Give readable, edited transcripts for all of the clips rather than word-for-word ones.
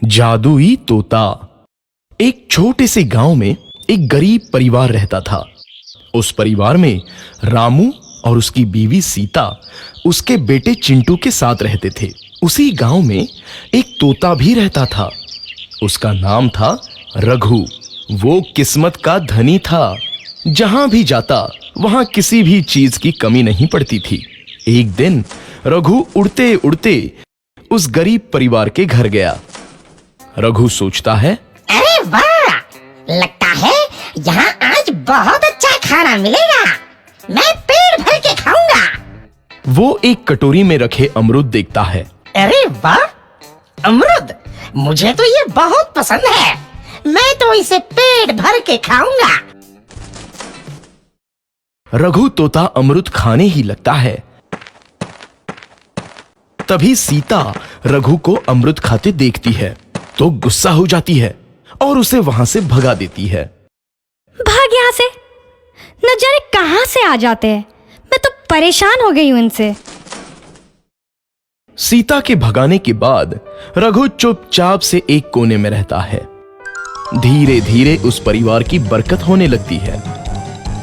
जादुई तोता। एक छोटे से गांव में एक गरीब परिवार रहता था। उस परिवार में रामू और उसकी बीवी सीता उसके बेटे चिंटू के साथ रहते थे। उसी गांव में एक तोता भी रहता था। उसका नाम था रघु। वो किस्मत का धनी था। जहां भी जाता वहां किसी भी चीज की कमी नहीं पड़ती थी। एक दिन रघु उड़ते उड़ते उस गरीब परिवार के घर गया। रघु सोचता है, अरे वाह, लगता है यहाँ आज बहुत अच्छा खाना मिलेगा। मैं पेट भर के खाऊंगा। वो एक कटोरी में रखे अमरूद देखता है। अरे वाह, अमरूद, मुझे तो ये बहुत पसंद है। मैं तो इसे पेट भर के खाऊंगा। रघु तोता अमरूद खाने ही लगता है। तभी सीता रघु को अमरूद खाते देखती है तो गुस्सा हो जाती है और उसे वहां से भगा देती है। भाग यहाँ से, न जाने कहां से आ जाते हैं। मैं तो परेशान हो गई हूं इनसे। सीता के भगाने के बाद रघु चुपचाप से एक कोने में रहता है। धीरे धीरे उस परिवार की बरकत होने लगती है।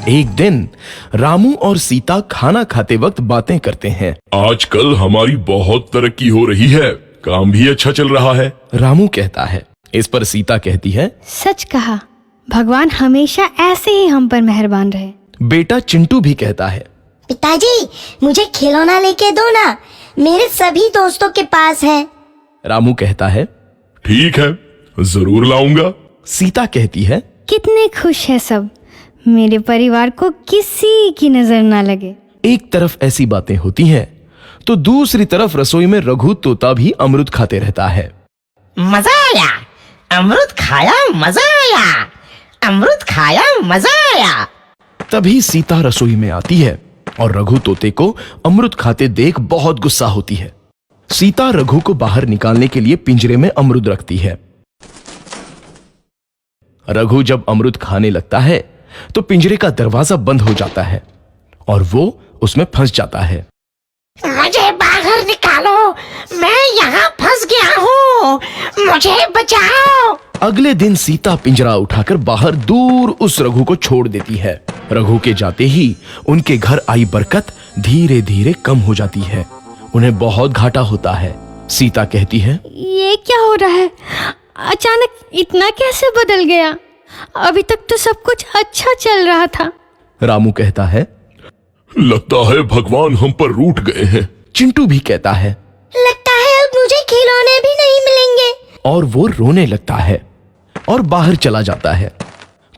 एक दिन रामू और सीता खाना खाते वक्त बातें करते हैं। आजकल हमारी बहुत तरक्की हो रही है, काम भी अच्छा चल रहा है। रामू कहता है। इस पर सीता कहती है, सच कहा, भगवान हमेशा ऐसे ही हम पर मेहरबान रहे। बेटा चिंटू भी कहता है, पिताजी, मुझे खिलौना लेके दो ना, मेरे सभी दोस्तों के पास है। रामू कहता है, ठीक है, जरूर लाऊंगा। सीता कहती है, कितने खुश है सब, मेरे परिवार को किसी की नजर ना लगे। एक तरफ ऐसी बातें होती हैं तो दूसरी तरफ रसोई में रघु तोता भी अमरूद खाते रहता है। मजा आया, अमरूद खाया, मजा आया, अमरूद खाया, मजा आया। तभी सीता रसोई में आती है और रघु तोते को अमरूद खाते देख बहुत गुस्सा होती है। सीता रघु को बाहर निकालने के लिए पिंजरे में अमरूद रखती है। रघु जब अमरूद खाने लगता है तो पिंजरे का दरवाजा बंद हो जाता है और वो उसमें फंस जाता है। मुझे बाहर निकालो, मैं यहाँ फंस गया हूँ, मुझे बचाओ। अगले दिन सीता पिंजरा उठाकर बाहर दूर उस रघु को छोड़ देती है। रघु के जाते ही उनके घर आई बरकत धीरे धीरे कम हो जाती है। उन्हें बहुत घाटा होता है। सीता कहती है, ये क्या हो रहा है, अचानक इतना कैसे बदल गया? अभी तक तो सब कुछ अच्छा चल रहा था। रामू कहता है, लगता है भगवान हम पर रूठ गए हैं। चिंटू भी कहता है, लगता है अब मुझे खिलौने भी नहीं मिलेंगे। और वो रोने लगता है और बाहर चला जाता है।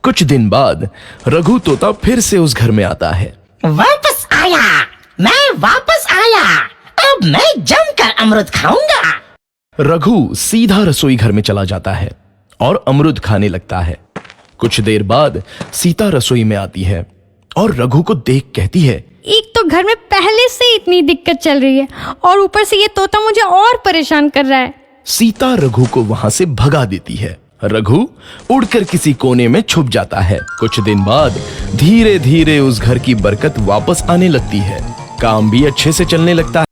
कुछ दिन बाद रघु तोता फिर से उस घर में आता है। वापस आया, मैं वापस आया, अब मैं जमकर अमरूद खाऊंगा। रघु सीधा रसोई घर में चला जाता है और अमरूद खाने लगता है। कुछ देर बाद सीता रसोई में आती है और रघु को देख कहती है, एक तो घर में पहले से इतनी दिक्कत चल रही है और ऊपर से ये तोता मुझे और परेशान कर रहा है। सीता रघु को वहां से भगा देती है। रघु उड़कर किसी कोने में छुप जाता है। कुछ दिन बाद धीरे धीरे उस घर की बरकत वापस आने लगती है। काम भी अच्छे से चलने लगता